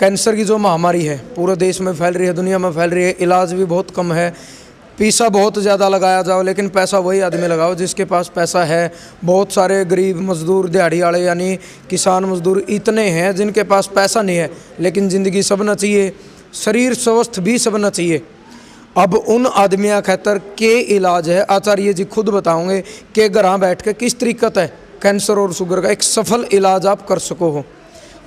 Cancer की जो महामारी है पूरे देश में फैल रही है, दुनिया में फैल रही है, इलाज भी बहुत कम है। पैसा बहुत ज़्यादा लगाया जाओ लेकिन पैसा वही आदमी लगाओ जिसके पास पैसा है। बहुत सारे गरीब मजदूर, दिहाड़ी वाले यानी किसान मजदूर इतने हैं जिनके पास पैसा नहीं है, लेकिन ज़िंदगी सबना चाहिए, शरीर स्वस्थ भी सबना चाहिए। अब उन आदमियों खातर के इलाज है आचार्य जी खुद बताओगे कि घर बैठ के किस तरीक़त है कैंसर और शुगर का एक सफल इलाज आप कर सको हो।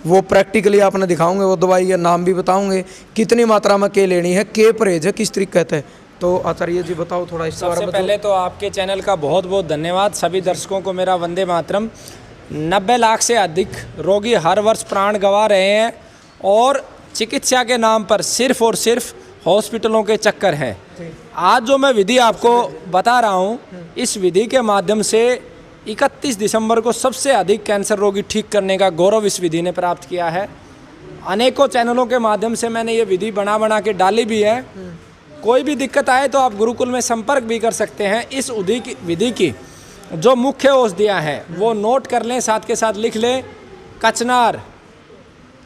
वो प्रैक्टिकली आपने दिखाओगे, वो दवाई का नाम भी बताओगे, कितनी मात्रा में के लेनी है, के परहेज है, किस तरीक़त है। तो आचार्य जी बताओ थोड़ा इस बारे में। सबसे पहले तो आपके चैनल का बहुत बहुत धन्यवाद। सभी दर्शकों को मेरा वंदे मातरम। 90 लाख से अधिक रोगी हर वर्ष प्राण गंवा रहे हैं और चिकित्सा के नाम पर सिर्फ और सिर्फ हॉस्पिटलों के चक्कर हैं। आज जो मैं विधि आपको बता रहा हूँ, इस विधि के माध्यम से 31 दिसंबर को सबसे अधिक कैंसर रोगी ठीक करने का गौरव इस विधि ने प्राप्त किया है। अनेकों चैनलों के माध्यम से मैंने ये विधि बना के डाली भी है। कोई भी दिक्कत आए तो आप गुरुकुल में संपर्क भी कर सकते हैं। इस विधि की जो मुख्य औषधियाँ हैं वो नोट कर लें, साथ के साथ लिख लें। कचनार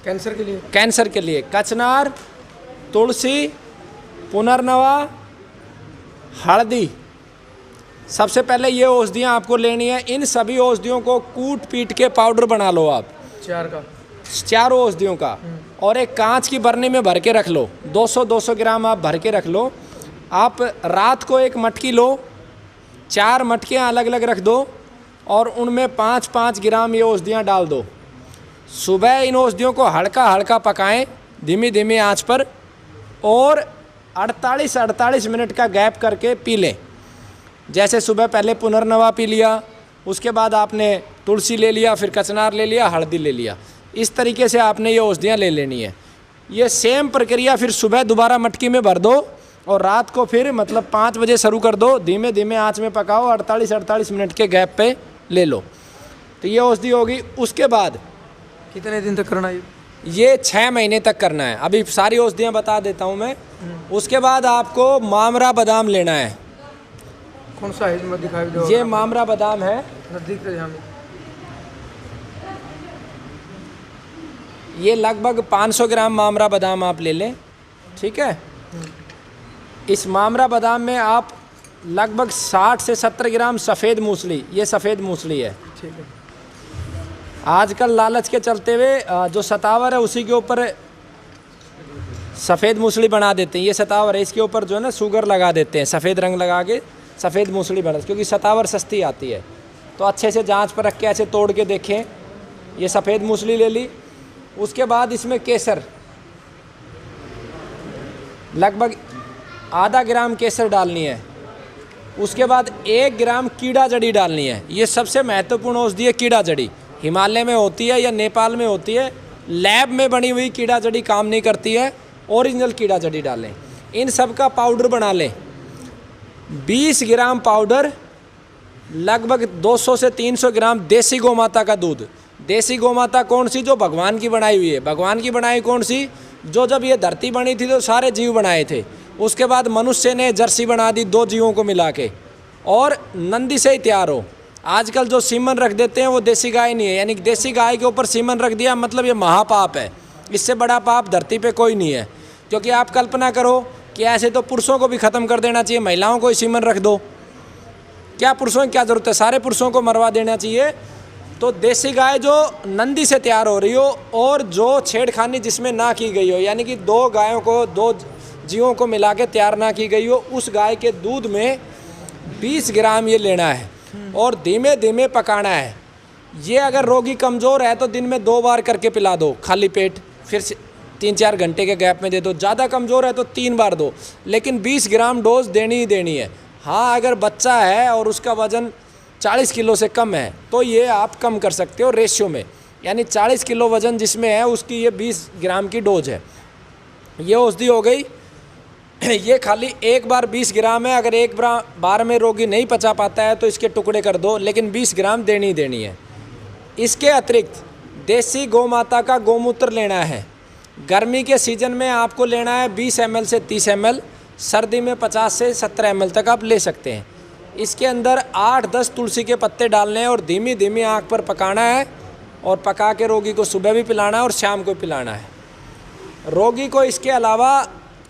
कैंसर के लिए कचनार, तुलसी, पुनर्नवा, हल्दी। सबसे पहले ये औषधियाँ आपको लेनी है। इन सभी औषधियों को कूट पीट के पाउडर बना लो आप, चारों औषधियों का, और एक कांच की बरनी में भर के रख लो। 200-200 ग्राम आप भर के रख लो। आप रात को एक मटकी लो, 4 मटकियाँ अलग अलग रख दो और उनमें 5-5 ग्राम ये औषधियाँ डाल दो। सुबह इन औषधियों को हल्का हल्का पकाएं धीमी धीमी आंच पर और 48-48 मिनट का गैप करके पी लें। जैसे सुबह पहले पुनर्नवा पी लिया, उसके बाद आपने तुलसी ले लिया, फिर कचनार ले लिया, हल्दी ले लिया। इस तरीके से आपने ये औषधियाँ ले लेनी है। ये सेम प्रक्रिया फिर सुबह दोबारा मटकी में भर दो और रात को फिर मतलब 5 बजे शुरू कर दो। धीमे धीमे आंच में पकाओ, 48-48 मिनट के गैप पे ले लो। तो ये औषधि होगी। उसके बाद कितने दिन तक करना है ये? 6 महीने तक करना है। अभी सारी औषधियाँ बता देता हूँ मैं। उसके बाद आपको मामरा बादाम लेना है। कौन सा है इसमें दिखाई दो? ये मामरा बादाम है। नजदीक से यहाँ ये लगभग 500 ग्राम मामरा बादाम आप ले लें, ठीक है। इस मामरा बादाम में आप लगभग 60 से 70 ग्राम सफ़ेद मूसली, ये सफ़ेद मूसली है, ठीक है। आजकल लालच के चलते हुए जो सतावर है उसी के ऊपर सफ़ेद मूसली बना देते हैं। ये सतावर है, इसके ऊपर जो है ना शुगर लगा देते हैं, सफ़ेद रंग लगा के सफ़ेद मूसली बना, क्योंकि सतावर सस्ती आती है। तो अच्छे से जांच पर रख के ऐसे तोड़ के देखें। ये सफ़ेद मूसली ले ली। उसके बाद इसमें केसर, लगभग आधा ग्राम केसर डालनी है। उसके बाद 1 ग्राम कीड़ा जड़ी डालनी है। ये सबसे महत्वपूर्ण औषधि है कीड़ा जड़ी। हिमालय में होती है या नेपाल में होती है। लैब में बनी हुई कीड़ा जड़ी काम नहीं करती है, ओरिजिनल कीड़ा जड़ी डालें। इन सब का पाउडर बना लें। 20 ग्राम पाउडर, लगभग 200 से 300 ग्राम देसी गौमाता का दूध। देसी गौमाता कौन सी? जो भगवान की बनाई हुई है। भगवान की बनाई कौन सी? जो जब ये धरती बनी थी तो सारे जीव बनाए थे, उसके बाद मनुष्य ने जर्सी बना दी 2 जीवों को मिला के, और नंदी से ही तैयार हो। आजकल जो सीमन रख देते हैं वो देसी गाय नहीं है, यानी कि देसी गाय के ऊपर सीमन रख दिया मतलब ये महापाप है। इससे बड़ा पाप धरती पे कोई नहीं है। क्योंकि आप कल्पना करो कि ऐसे तो पुरुषों को भी ख़त्म कर देना चाहिए, महिलाओं को ही सीमन रख दो। क्या पुरुषों की क्या ज़रूरत है? सारे पुरुषों को मरवा देना चाहिए। तो देसी गाय जो नंदी से तैयार हो रही हो और जो छेड़खानी जिसमें ना की गई हो, यानी कि 2 गायों को 2 जीवों को मिला के तैयार ना की गई हो, उस गाय के दूध में 20 ग्राम ये लेना है और धीमे धीमे पकाना है। ये अगर रोगी कमज़ोर है तो दिन में 2 बार करके पिला दो खाली पेट, फिर 3-4 घंटे के गैप में दे दो। ज़्यादा कमज़ोर है तो 3 बार दो, लेकिन 20 ग्राम डोज देनी ही देनी है। हाँ, अगर बच्चा है और उसका वज़न 40 किलो से कम है तो ये आप कम कर सकते हो रेशियो में, यानी 40 किलो वज़न जिसमें है उसकी ये 20 ग्राम की डोज है। ये औषधि हो गई। ये खाली एक बार 20 ग्राम है। अगर एक बार में रोगी नहीं पचा पाता है तो इसके टुकड़े कर दो, लेकिन 20 ग्राम देनी ही देनी है। इसके अतिरिक्त देसी गौमाता का गौमूत्र लेना है। गर्मी के सीज़न में आपको लेना है 20 ml से 30 ml, सर्दी में 50 से 70 ml तक आप ले सकते हैं। इसके अंदर 8-10 तुलसी के पत्ते डालने हैं और धीमी धीमी आंच पर पकाना है और पका के रोगी को सुबह भी पिलाना है और शाम को पिलाना है। रोगी को इसके अलावा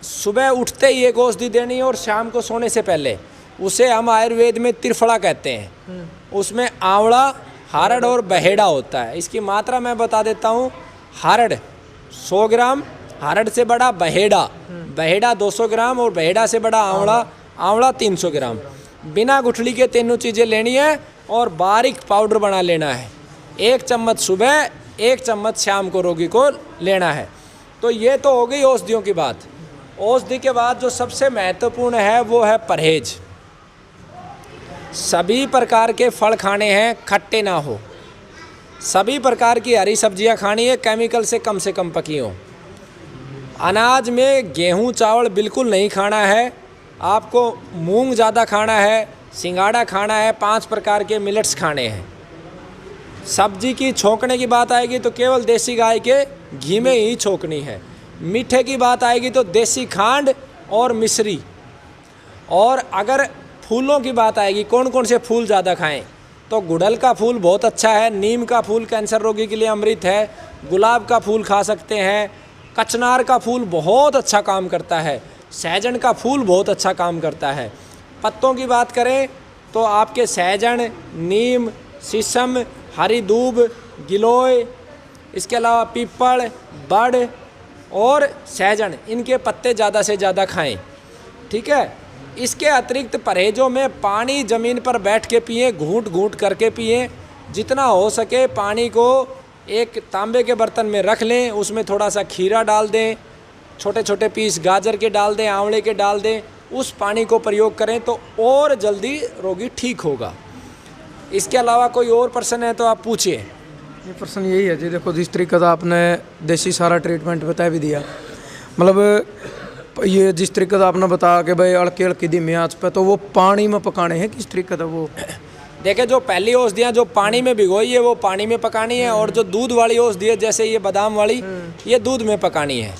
सुबह उठते ही एक औषधि देनी है और शाम को सोने से पहले। उसे हम आयुर्वेद में त्रिफला कहते हैं। उसमें आंवला, हरड़ और बहेड़ा होता है। इसकी मात्रा मैं बता देता हूँ। हरड़ 100 ग्राम, हरड़ से बड़ा बहेड़ा, बहेड़ा 200 ग्राम और बहेड़ा से बड़ा आंवला, आंवला 300 ग्राम। बिना गुठली के तीनों चीज़ें लेनी है और बारीक पाउडर बना लेना है। 1 चम्मच सुबह, 1 चम्मच शाम को रोगी को लेना है। तो ये तो हो गई औषधियों की बात। औषधि के बाद जो सबसे महत्वपूर्ण है वो है परहेज। सभी प्रकार के फल खाने हैं, खट्टे ना हो। सभी प्रकार की हरी सब्जियां खानी है, केमिकल से कम पकी हो। अनाज में गेहूं चावल बिल्कुल नहीं खाना है। आपको मूंग ज़्यादा खाना है, सिंगाड़ा खाना है, 5 प्रकार के मिलेट्स खाने हैं। सब्जी की छोंकने की बात आएगी तो केवल देसी गाय के घी में ही छोंकनी है। मीठे की बात आएगी तो देसी खांड और मिश्री। और अगर फूलों की बात आएगी, कौन कौन से फूल ज़्यादा खाएं, तो गुड़हल का फूल बहुत अच्छा है, नीम का फूल कैंसर रोगी के लिए अमृत है, गुलाब का फूल खा सकते हैं, कचनार का फूल बहुत अच्छा काम करता है, सहजन का फूल बहुत अच्छा काम करता है। पत्तों की बात करें तो आपके सहजन, नीम, शीशम, हरी दूब, गिलोय, इसके अलावा पीपल, बड़ और सहजन, इनके पत्ते ज़्यादा से ज़्यादा खाएं। ठीक है। इसके अतिरिक्त परहेजों में पानी ज़मीन पर बैठ के पिएं, घूंट घूंट करके पिएं। जितना हो सके पानी को एक तांबे के बर्तन में रख लें, उसमें थोड़ा सा खीरा डाल दें, छोटे छोटे पीस गाजर के डाल दें, आंवले के डाल दें, उस पानी को प्रयोग करें तो और जल्दी रोगी ठीक होगा। इसके अलावा कोई और प्रश्न है तो आप पूछिए। ये प्रश्न यही है जी, देखो जिस तरीके का आपने देसी सारा ट्रीटमेंट बता भी दिया, मतलब ये जिस तरीके से आपने बताया कि भाई अड़के अड़की धीमी आंच पे, तो वो पानी में पकाने हैं किस तरीके से? वो देखिए, जो पहली औषधियाँ जो पानी में भिगोई है वो पानी में पकानी है, और जो दूध वाली औषधि है जैसे ये बादाम वाली, ये दूध में पकानी है।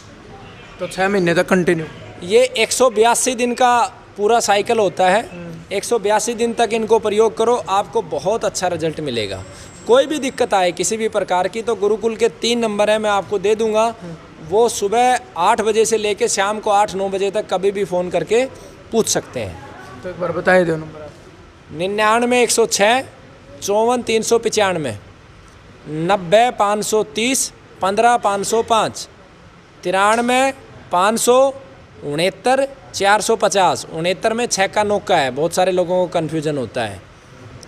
तो 6 महीने तक कंटिन्यू? ये 182 दिन का पूरा साइकिल होता है। 182 दिन तक इनको प्रयोग करो, आपको बहुत अच्छा रिजल्ट मिलेगा। कोई भी दिक्कत आए किसी भी प्रकार की तो गुरुकुल के 3 नंबर है, मैं आपको दे दूंगा। वो सुबह 8 बजे से लेके शाम को 8-9 बजे तक कभी भी फ़ोन करके पूछ सकते हैं। तो एक बार बताइए दो नंबर। 99 106 54 395, 90 530 15 505, 93 569 450। 69 में 6 का नोका है, बहुत सारे लोगों को कन्फ्यूजन होता है,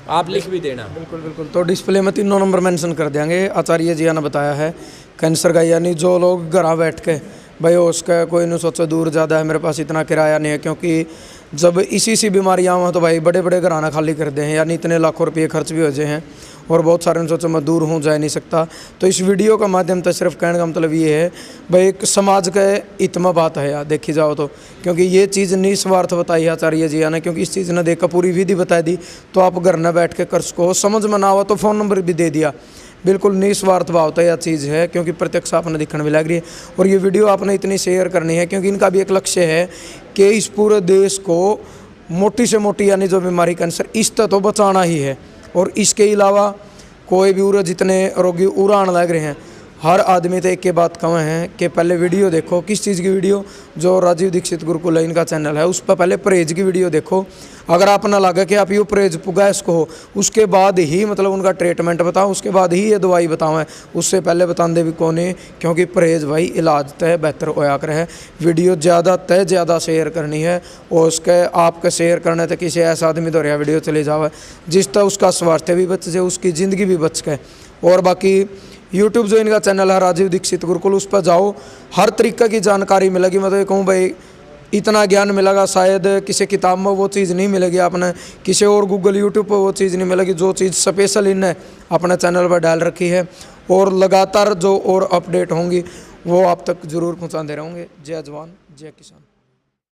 आप लिख भी देना। बिल्कुल बिल्कुल। तो डिस्प्ले में 3 नंबर मेंशन कर देंगे। आचार्य जी ने बताया है कैंसर का, यानी जो लोग घर बैठ के भाई उसका कोई नहीं सोचा दूर ज़्यादा है, मेरे पास इतना किराया नहीं है, क्योंकि जब इसी सी बीमारियाँ हुआ तो भाई बड़े बड़े घराना खाली कर दे हैं, यानी इतने लाखों रुपये खर्च भी हो जाए हैं, और बहुत सारे ने सोचा मैं दूर हूँ जा नहीं सकता। तो इस वीडियो का माध्यम से सिर्फ कहने का मतलब ये है भाई एक समाज का हित में बात है यार, देखी जाओ तो, क्योंकि ये चीज़ निस्वार्थ बताई है आचार्य जी ने, क्योंकि इस चीज़ ने देखकर पूरी विधि बता दी तो आप घर न बैठ के कर सको। समझ में ना हो तो फ़ोन नंबर भी दे दिया, बिल्कुल निस्वार्थ भाव तो यह चीज़ है, क्योंकि प्रत्यक्ष आपने दिखने भी लग रही है। और ये वीडियो आपने इतनी शेयर करनी है क्योंकि इनका भी एक लक्ष्य है कि इस पूरे देश को मोटी से मोटी यानी जो बीमारी कैंसर इस तक तो बचाना ही है। और इसके अलावा कोई भी उरा जितने रोगी उरा आने लग रहे हैं, हर आदमी तो एक के बात कहें हैं कि पहले वीडियो देखो। किस चीज़ की वीडियो? जो राजीव दीक्षित गुरुकुल है इनका चैनल है, उस पर पहले परहेज की वीडियो देखो। अगर आप ना लगे कि आप ये परहेज पुगा इसको हो, उसके बाद ही मतलब उनका ट्रीटमेंट बताओ, उसके बाद ही ये दवाई बताओ, उससे पहले बताते भी कौन है, क्योंकि परहेज भाई इलाज तय बेहतर होया कर है। वीडियो ज़्यादा शेयर करनी है, और उसके आपके शेयर करने तक किसी ऐसा आदमी तो रहा वीडियो चले जाओ जिस तक उसका स्वास्थ्य भी बच जाए, उसकी ज़िंदगी भी बच गए। और बाकी यूट्यूब जो इनका चैनल है राजीव दीक्षित गुरुकुल, उस पर जाओ, हर तरीके की जानकारी मिलेगी। मैं तो ये कहूँ भाई इतना ज्ञान मिलेगा शायद किसी किताब में वो चीज़ नहीं मिलेगी, आपने किसी और गूगल यूट्यूब पर वो चीज़ नहीं मिलेगी, जो चीज़ स्पेशल इनने अपने चैनल पर डाल रखी है। और लगातार जो और अपडेट होंगी वो आप तक ज़रूर पहुँचाते रहेंगे। जय जवान जय किसान।